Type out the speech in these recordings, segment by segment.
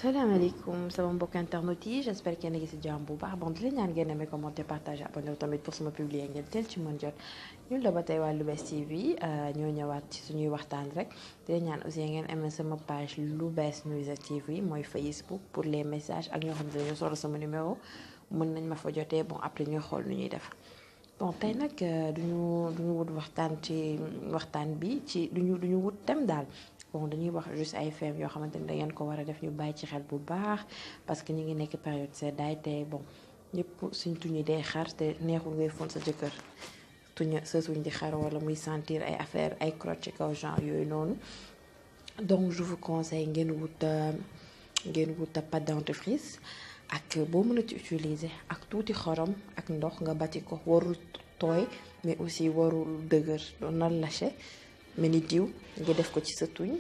salaamaaleykum sama mbokk internet yi j'espère que yéen a ngi si jàmm bu baax bon di leen ñaan ngeen demee commenter partager abonné tamit pour sama publier ngeen teel ci mën jot ñun la ba tey waa Lou'Bess TV ñoo ñëwaat ci suñuy waxtaan rek di leen ñaan aussi ngeen aimé sama page Lou'Bess News TV mooy Facebook pour les messages ak ñoo xam ne dañoo soxla sama numéro mën nañ ma fa jotee bon après ñuy xool nu ñuy def. bon tey nag duñu wut waxtaan ci waxtaan bi ci duñu wut thème daal. bon dañuy wax juste ay feem yoo xamante ni da ngeen ko war a def ñu bàyyi ci xel bu baax parce que ñu ngi nekk période seddaay te bon ñëpp suñ tuñi dee xar te neexul ngay fon sa jëkkër sa tuñ di xar wala muy sentir ay affaire ay crotte ci kaw genre yooyu noonu donc je vous conseille ngeen wut pâte dentifrice ak boo mën a ci utiliser ak tuuti xorom ak ndox nga bati ko warul tooy mais aussi warul dëgër doon na lâché mais ni diw nga def ko ci sa tuñ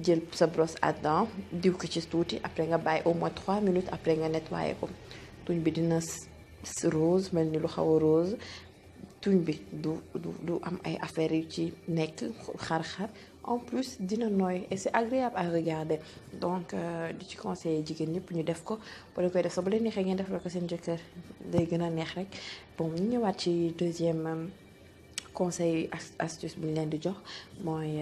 jël sa brosse à dents diw ko ci tuuti après nga bàyyi au moins 3 minutes après nga nettoyer ko tuñ bi dina rose mel ni lu xaw a rose tuñ bi du am ay affaires yu ci nekk xar-xar en plus dina nooy et c'est agréable à regarder donc di ci conseiller jigéen ñëpp ñu def ko ba koy def sax bu leen neexee ngeen def la ko seen jëkkër day gën a neex rek bon ñu ñëwaat ci deuxième conseil astuce bu ñu leen di jox mooy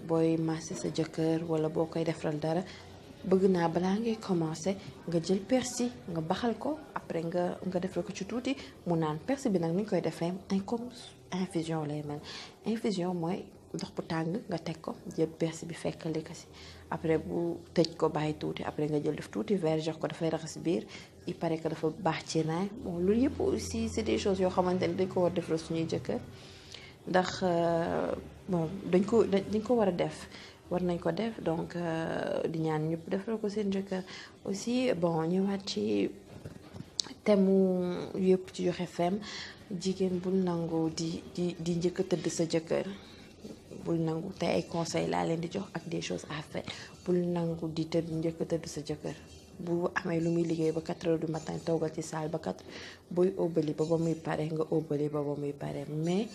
booy masser sa jëkkër wala boo koy defaral dara bëgg naa balaa ngay commencer nga jël persil nga baxal ko après nga defal ko ci tuuti mu naan persil bi nag ni ñu koy defee comme infusion lay mel infusion mooy ndox bu tàng nga teg ko jël persil bi fekkali ko si après bu tëj ko bàyyi tuuti après nga jël def tuuti verre jox ko dafay raxas biir il paraît que dafa baax ci rein bon loolu yëpp aussi c'est des choses yoo xamante ni dañ ko war def la suñuy jëkkër ndax bon dañ ko war a def war nañ ko def donc di ñaan ñëpp defal ko seen jëkkër aussi bon ñëwaat ci thème yëpp ci joxe fem jigéen bul nangu di njëkk a tëdd sa jëkkër bul nangu te ay conseils laa leen di jox ak des choses à faire bul nangu di njëkk a tëdd sa jëkkër bu amee lu muy liggéey ba 4 heures du matin toogal ci salle ba 4 booy óbbali ba muy pare nga óbbali ba muy pare mais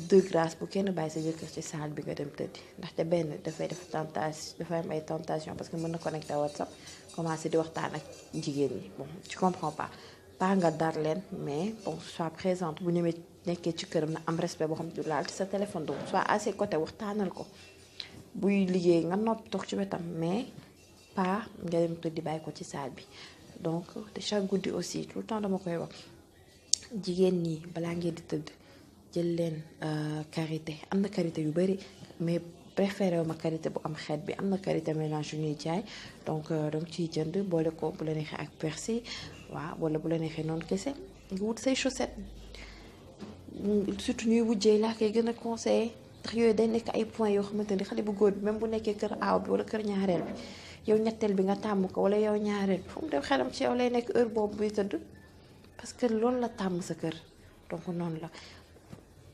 de grâce bu kenn bàyyi sa jëkkër ci salle bi nga dem tëddi ndaxte benn dafay def tentation dafay am ay tentation parce que mën na connecté WhatsApp commencé di waxtaan ak jigéen ñi bon tu comprends pas nga dar leen mais bon sois présente bu ñëwee nekkee ci këram na am respect boo xam ne du laal ci sa téléphone donc soit à ses côtés waxtaanal ko buy liggéey nga noppi toog ci wetam mais pas nga dem tëddi bàyyi ko ci salle bi donc te chaque guddi aussi tout le temps dama koy wax jigéen ñi balaa ngeen di tëdd jël leen karité am na karité yu bari mais préféré ma karité bu am xeet bi am na karité mélange yu ñuy jaay donc danga ciy jënd boole ko bu la neexee ak persil waaw wala bu la neexee noonu kese nga wut say chaussette surtout ñuy wujjee laa koy gën a conseillé ndax yooyu day nekk ay points yoo xamante ni xale bu góor bi même bu nekkee kër aaw bi wala kër ñaareel bi yow ñetteel bi nga tàmm ko wala yow ñaareel bi fu mu dem xelam ci yow lay nekk heure boobu buy tëdd parce que loolu la tàmm sa kër donc noonu la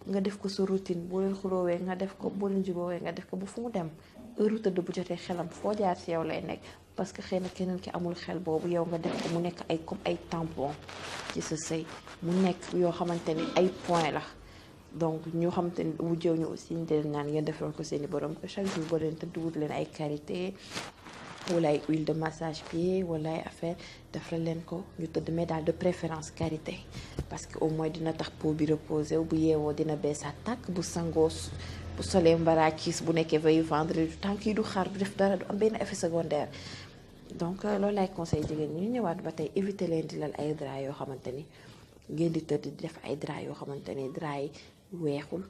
nga def ko sa routine boo leen xuloowee nga def ko boo leen juboowee nga def ko ba fu mu dem heure tëdd bu jotee xelam foo jaar ci yow lay nekk parce que xëy na keneen ki amul xel boobu yow nga def ko mu nekk ay comme ay tampon ci sa sëy mu nekk yoo xamante ni ay point la donc ñoo xamante ni wujjew ñu aussi ñu leen naan ngeen defal ko seeni borom que chaque jour boo leen tëdd wut leen ay karité wala ay huile de massage pied wala ay affaire defal leen ko ñu tëdd mais daal de préférence karité parce que au moins dina tax peau bi reposé bu yeewoo dina beesaat tàkk bu sangoo bu solee mbaraakiis bu nekkee veille vendredi tànk yi du xaar du def dara du am benn effet secondaire donc loolu lay conseil jigéen ñi ñu ñëwaat ba tey éviter leen di lal ay drap yoo xamante ni ngeen di tëdd di def ay drap yoo xamante ni drap yi weexul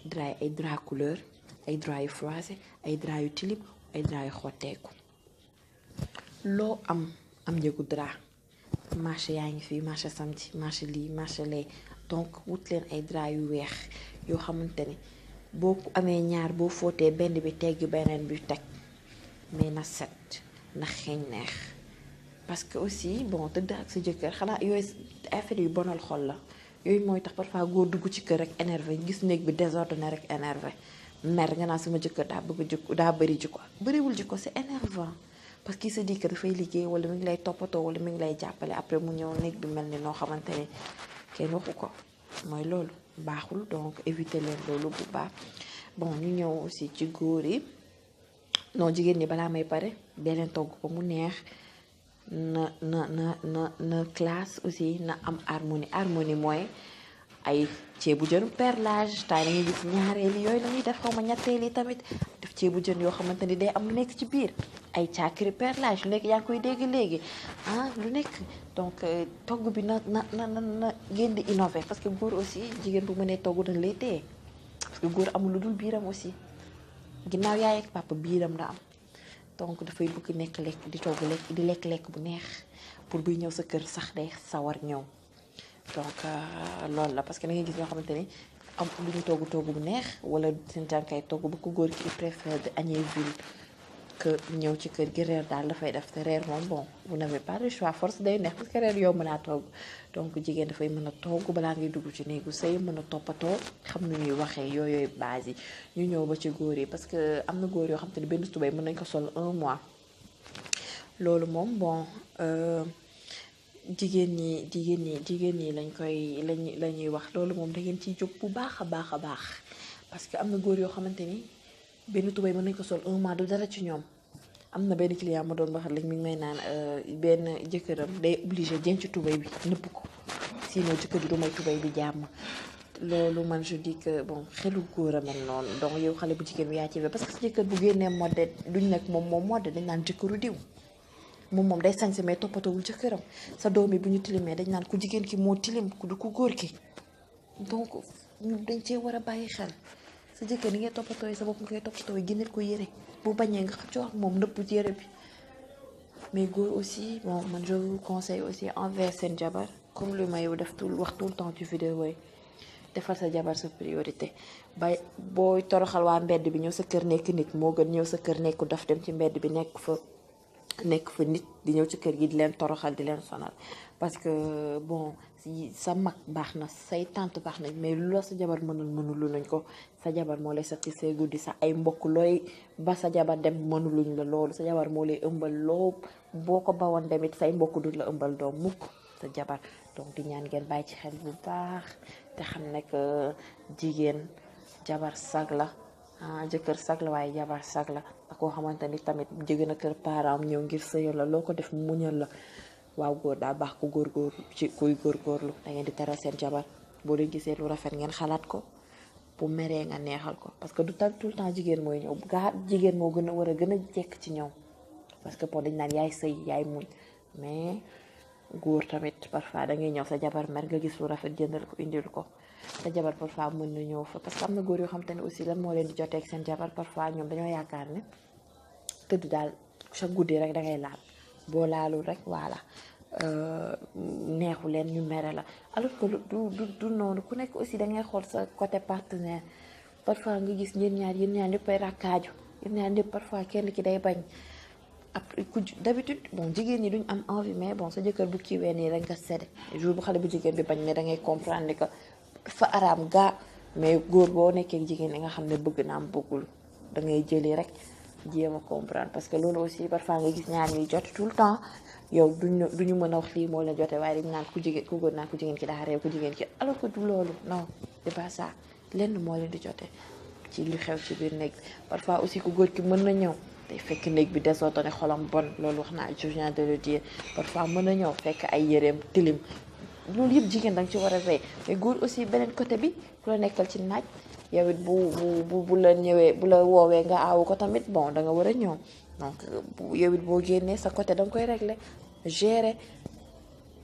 drap yi ay drap couleur ay drap yu froissé ay drap yu tilim ay drap yu xotteeku loo am njëgu drap marché yaa ngi fii marché samedi marché lii marché lee donc wut leen ay drap yu weex yoo xamante ni boo amee ñaar boo fóotee benn bi teggi beneen bi teg mais na set na xeeñ neex parce que aussi bon tëdd ak sa jëkkër xanaa yooyu affaire yu bonal xol la yooyu mooy tax parfois góor dugg ci kër rek énervé gis néeg bi désordonné rek énervé mer nga naa sama jëkkër daa bëri jikko bëriwul jikko c'est énervant parce que il se dit que dafay liggéey wala mi ngi lay toppatoo wala mi ngi lay jàppale après mu ñëw néeg bi mel ni noo xamante ni kenn waxu ko mooy loolu baaxul donc éviter leen loolu bu baax bon ñu ñëw aussi ci góor yi non jigéen ñi balaa may pare dee leen togg ba mu neex na classe aussi na am harmonie mooy ay ceebu jën perlage tay da ngay gis ñaareeli yooyu la ñuy def xaw ma ñetteeli tamit def ceebu jën yoo xamante ni day am lu nekk ci biir ay caakiri perlage lu nekk yaa ngi koy dégg léegi lu nekk donc togg bi na ngeen di innover parce que góor aussi jigéen bu mënee togg dañ lay téye parce que góor amul lu dul biiram aussi ginnaaw yaay ak papa biiram la am donc dafay bëgg nekk lekk di togg lekk di lekk bu neex pour buy ñëw sa kër sax day sawar ñëw donc loolu la parce que da ngay gis ñoo xamante ni am lu ñu togg bu neex wala seen jànkay togg ba ku góor ki préfère de añee ville que ñëw ci kër gi reer daal dafay def te reer moom bon vous n'avez pas le choix force day neex parce que reer yow mën a togg donc jigéen dafay mën a togg balaa ngay dugg ci néegu sëy mën a toppatoo xam nu ñuy waxee yooyu base yi ñu ñëw ba ci góor yi parce que am na góor yoo xam te ne benn tubéy mën nañ ko sol 1 mois loolu moom bon jigéen ñi la ñuy wax loolu moom da ngeen ciy jóg bu baax a baax parce que am na góor yoo xamante ni benn tubéy mën nañ ko sol 1 mois du dara ci ñoom am na benn client ma doon wax léegi mi ngi may naan benn jëkkëram day obligé denc tubéy bi nëpp ko sinon jëkkër ji du may tubéy bi jàmm loolu man je dis que bon xelu góor a mel noonu donc yow xale bu jigéen bi yaa ci parce que sa jëkkër bu génnee modde duñ nekk moom modde dañ naan jëkkëru diw moom day sañse mais toppatawul jëkkëram sa doom yi bu ñu tilimee dañ naan ku jigéen ki moo tilim ku góor ki donc dañ cee war a bàyyi xel sa jëkkër ni ngay toppatoo sa bopp nga koy toppatoo génneel ko yére bu bañee nga xëccoo ak moom nëpp yére bi mais góor aussi bon man je vous conseille aussi envers seen jabar comme lu may def wax tout le temps ci vidéo yi defal sa jabar sa priorité bay booy toroxal waa mbedd bi ñëw sa kër nekk nit moo gën ñëw sa kër nekk daf dem ci mbedd bi nekk fa nit di ñëw ci kër gi di leen toroxal di leen sonal parce que bon sa mag baax na say tante baax na mais lu la sa jabar mënulu nañ ko sa jabar moo lay satisfaire guddi sa ay mbokk looy ba sa jabar dem mënuluñ la loolu sa jabar moo lay ëmbal loo boo ko bawoon demit say mbokk du la ëmbal doom mukk sa jabar donc di ñaan ngeen bàyyi ci xel bu baax te xam ne que jigéen jabar sag la jëkkër sag la waaye jabar sag la ak koo xamante ni tamit jóge na kër parent am ñëw ngir sëyal la loo ko def muñal la waaw góor daa baax ku góorgóorlu ci kuy góorgóorlu da ngeen di teral seen jabar boo leen gisee lu rafet ngeen xalaat ko bu meree nga neexal ko parce que du tal tout le temps jigéen mooy ñëw jigéen moo gën a war a gën a jekk ci ñëw parce que pour dañ naan yaay sëy yaay muñ mais góor tamit parfois da ngay ñëw sa jabar mer nga gis lu rafet jëndal ko indil ko sa jabar parfois mën na ñëw fa parce que am na góor yoo xam te ne aussi lan moo leen di jotee ak seen jabar parfois ñoom dañoo yaakaar ne tëdd daal chaque guddi rek da ngay laal boo laalul rek voilà neexu leen ñu mere la alors que du noonu ku nekk aussi da ngay xool sa côté partenaire parfois nga gis yéen ñaar ñëppay rakkaaju yéen ñaar ñëpp parfois kenn ki day bañ après d'habitude bon jigéen ñi duñ am envie mais bon sa jëkkër bu kiiwee nii rek nga séddee jour bu xale bu jigéen bi bañ ne da ngay comprendre ni que fa araam gaa mais góor boo nekkee jigéen ñi nga xam ne bëgg na am bëggul da ngay jëli rek jéem a comprendre parce que loolu aussi parfois nga gis ñaar ñuy jot tout le temps yow duñu mën a wax lii moo leen jote waaye dañu naan ku góor naan ku jigéen ki daa réew ku jigéen ki alors que du loolu non c'est pas ça lenn moo leen di jote ci li xew ci biir néeg bi parfois aussi ku góor ki mën na ñëw day fekk néeg bi désordonné xolam bon loolu wax naa je viens de le dire parfois mën na ñëw fekk ay yéreem tilim loolu yëpp jigéen danga ci war a rey mais góor aussi beneen côté bi ku la nekkal ci naaj yow it bu la ñëwee bu la woowee nga aawu ko tamit bon da nga war a ñëw donc yow it boo génnee sa côté da nga koy régler gérer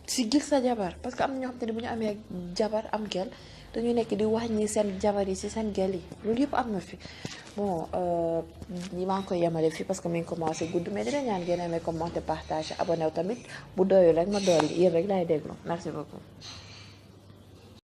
si gil sa jabar parce que am na ñoo xam te ne bu ñu amee jabar am gel dañuy nekk di wàññi seen jabar yi si seen gel yi loolu yëpp am na fi bon ñi maa ngi koy yemale fii parce que mi ngi commencé gudd mais dina ñaan ngeen amee commenter partager abonné wu tamit bu doyul rek ma dool yéen rek laay déglu merci beaucoup